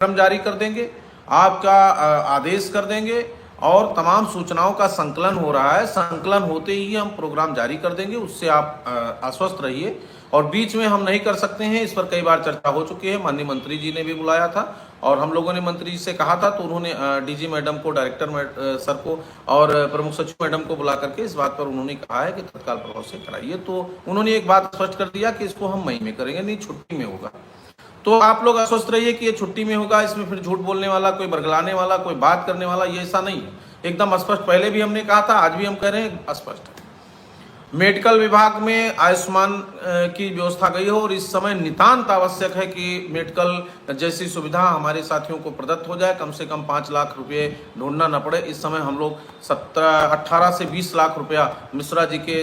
कार्यक्रम जारी कर देंगे, आपका आदेश कर देंगे और तमाम सूचनाओं का संकलन हो रहा है। संकलन होते ही हम प्रोग्राम जारी कर देंगे, उससे आप आश्वस्त रहिए। और बीच में हम नहीं कर सकते हैं, इस पर कई बार चर्चा हो चुकी है। माननीय मंत्री जी ने भी बुलाया था और हम लोगों ने मंत्री जी से कहा था, तो उन्होंने डीजी मैडम को, डायरेक्टर सर को और प्रमुख सचिव मैडम को बुला करके इस बात पर उन्होंने कहा है कि तत्काल प्रभाव से कराइए। तो उन्होंने एक बात स्पष्ट कर दिया कि इसको हम मई में करेंगे, नहीं छुट्टी में होगा। तो आप लोग आश्वस्त रहिए कि ये छुट्टी में होगा, इसमें फिर झूठ बोलने वाला, कोई बरगलाने वाला, कोई बात करने वाला, ये ऐसा नहीं है। एकदम स्पष्ट, पहले भी हमने कहा था, आज भी हम कह रहे हैं, स्पष्ट है। मेडिकल विभाग में आयुष्मान की व्यवस्था गई हो और इस समय नितांत आवश्यक है कि मेडिकल जैसी सुविधा हमारे साथियों को प्रदत्त हो जाए। कम से कम 5 लाख रुपए ढूंढना न पड़े। इस समय हम लोग 18 से 20 लाख रुपया मिश्रा जी के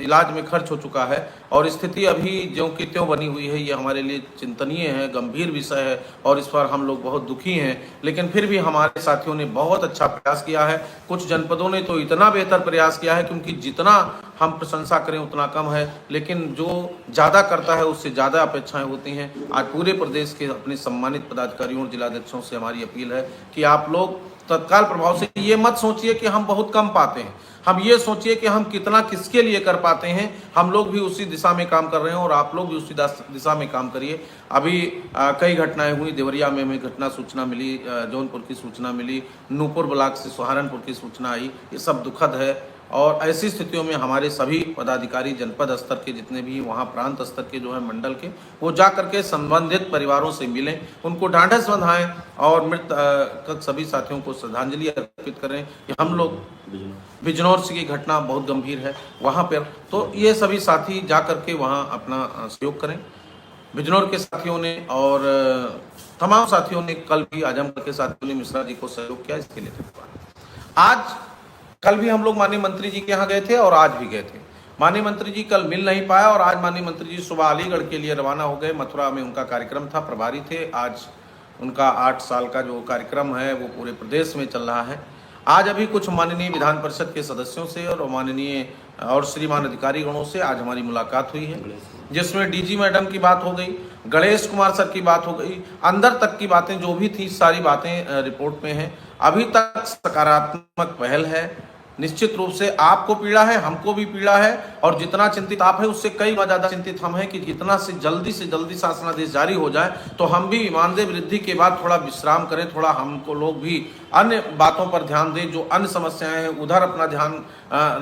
इलाज में खर्च हो चुका है और स्थिति अभी ज्यों की त्यों बनी हुई है। ये हमारे लिए चिंतनीय है, गंभीर विषय है और इस पर हम लोग बहुत दुखी हैं। लेकिन फिर भी हमारे साथियों ने बहुत अच्छा प्रयास किया है। कुछ जनपदों ने तो इतना बेहतर प्रयास किया है, क्योंकि जितना हम प्रशंसा करें उतना कम है, लेकिन जो ज़्यादा करता है उससे ज़्यादा अपेक्षाएं होती हैं। आज पूरे प्रदेश के अपने सम्मानित पदाधिकारियों और जिलाध्यक्षों से हमारी अपील है कि आप लोग तत्काल प्रभाव से ये मत सोचिए कि हम बहुत कम पाते हैं, हम ये सोचिए कि हम कितना किसके लिए कर पाते हैं। हम लोग भी उसी दिशा में काम कर रहे हैं और आप लोग भी उसी दिशा में काम करिए। अभी कई घटनाएं हुई, देवरिया में हमें घटना सूचना मिली, जौनपुर की सूचना मिली, नूपुर ब्लॉक से सहारनपुर की सूचना आई। ये सब दुखद है और ऐसी स्थितियों में हमारे सभी पदाधिकारी जनपद स्तर के जितने भी वहाँ प्रांत स्तर के जो है मंडल के, वो जा करके संबंधित परिवारों से मिलें, उनको ढांढस बंधाएं और मृत सभी साथियों को श्रद्धांजलि अर्पित करें। हम लोग बिजनौर की घटना बहुत गंभीर है वहाँ पर, तो ये सभी साथी जा करके वहाँ अपना सहयोग करें। बिजनौर के साथियों ने और तमाम साथियों ने, कल भी आजमगढ़ के साथियों ने मिश्रा जी को सहयोग किया, इसके लिए धन्यवाद। कल भी हम लोग माननीय मंत्री जी के यहाँ गए थे और आज भी गए थे। माननीय मंत्री जी कल मिल नहीं पाया और आज माननीय मंत्री जी सुबह अलीगढ़ के लिए रवाना हो गए। मथुरा में उनका कार्यक्रम था, प्रभारी थे। आज उनका 8 साल का जो कार्यक्रम है वो पूरे प्रदेश में चल रहा है। आज अभी कुछ माननीय विधान परिषद के सदस्यों से और माननीय और श्रीमान अधिकारी गणों से आज हमारी मुलाकात हुई है, जिसमें डीजी मैडम की बात हो गई, गणेश कुमार सर की बात हो गई, अंदर तक की बातें जो भी थी सारी बातें रिपोर्ट में हैं। अभी तक सकारात्मक पहल है। निश्चित रूप से आपको पीड़ा है, हमको भी पीड़ा है और जितना चिंतित आप है उससे कई बार ज्यादा चिंतित हम हैं कि जितना से जल्दी शासनादेश जारी हो जाए तो हम भी मानदेय वृद्धि के बाद थोड़ा विश्राम करें, थोड़ा हमको लोग भी अन्य बातों पर ध्यान दें, जो अन्य समस्याएं हैं उधर अपना ध्यान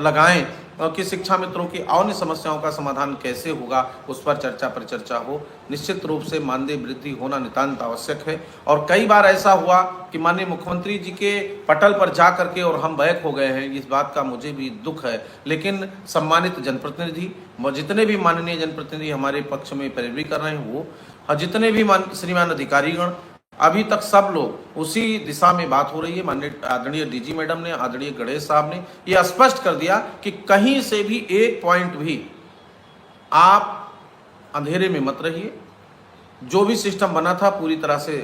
लगाएं कि शिक्षा मित्रों की अन्य समस्याओं का समाधान कैसे होगा, उस पर चर्चा पर चर्चा हो। निश्चित रूप से मानदेय वृद्धि होना नितांत आवश्यक है और कई बार ऐसा हुआ कि माननीय मुख्यमंत्री जी के पटल पर जा करके और हम बैक हो गए हैं, इस बात का मुझे भी दुख है। लेकिन सम्मानित जनप्रतिनिधि, जितने भी माननीय जनप्रतिनिधि हमारे पक्ष में पैरवी कर रहे हैं, वो जितने भी श्रीमान अधिकारीगण, अभी तक सब लोग उसी दिशा में बात हो रही है। माननीय आदरणीय डीजी मैडम ने, आदरणीय गणेश साहब ने यह स्पष्ट कर दिया कि कहीं से भी एक पॉइंट भी आप अंधेरे में मत रहिए। जो भी सिस्टम बना था पूरी तरह से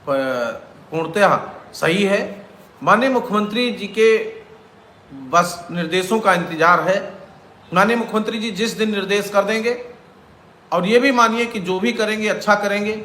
पूर्णतः सही है। माननीय मुख्यमंत्री जी के बस निर्देशों का इंतजार है। माननीय मुख्यमंत्री जी जिस दिन निर्देश कर देंगे, और ये भी मानिए कि जो भी करेंगे अच्छा करेंगे,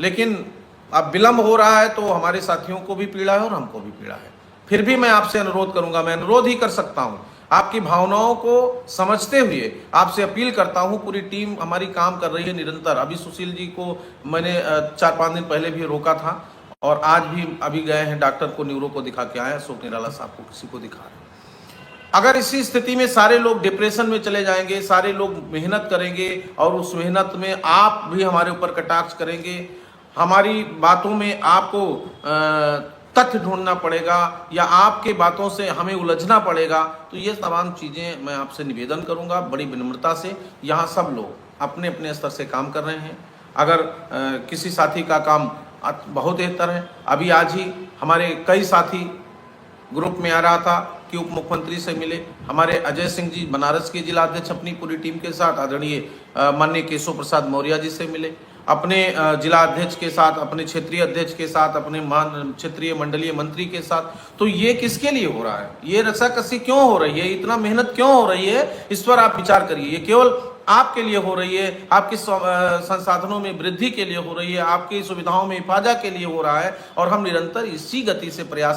लेकिन अब विलंब हो रहा है तो हमारे साथियों को भी पीड़ा है और हमको भी पीड़ा है। फिर भी मैं आपसे अनुरोध करूंगा, मैं अनुरोध ही कर सकता हूं, आपकी भावनाओं को समझते हुए आपसे अपील करता हूं। पूरी टीम हमारी काम कर रही है निरंतर। अभी सुशील जी को मैंने 4-5 दिन पहले भी रोका था और आज भी अभी गए हैं डॉक्टर को, न्यूरो को दिखा के आए, अशोक निराला साहब को किसी को दिखा रहे हैं। अगर इसी स्थिति में सारे लोग डिप्रेशन में चले जाएंगे, सारे लोग मेहनत करेंगे और उस मेहनत में आप भी हमारे ऊपर कटाक्ष करेंगे, हमारी बातों में आपको तथ्य ढूंढना पड़ेगा या आपके बातों से हमें उलझना पड़ेगा, तो ये तमाम चीज़ें मैं आपसे निवेदन करूंगा बड़ी विनम्रता से। यहाँ सब लोग अपने अपने स्तर से काम कर रहे हैं। अगर किसी साथी का काम बहुत बेहतर है, अभी आज ही हमारे कई साथी ग्रुप में आ रहा था कि उप मुख्यमंत्री से मिले। हमारे अजय सिंह जी बनारस के जिला अध्यक्ष अपनी पूरी टीम के साथ आदरणीय माननीय केशव प्रसाद मौर्य जी से मिले, अपने जिला अध्यक्ष के साथ, अपने क्षेत्रीय अध्यक्ष के साथ, अपने क्षेत्रीय मंडलीय मंत्री के साथ। तो ये किसके लिए हो रहा है? ये रस्साकसी क्यों हो रही है? इतना मेहनत क्यों हो रही है? इस पर आप विचार करिए। ये केवल आपके लिए हो रही है, आपके संसाधनों में वृद्धि के लिए हो रही है, आपकी सुविधाओं में हिफाजत के लिए हो रहा है, और हम निरंतर इसी गति से प्रयास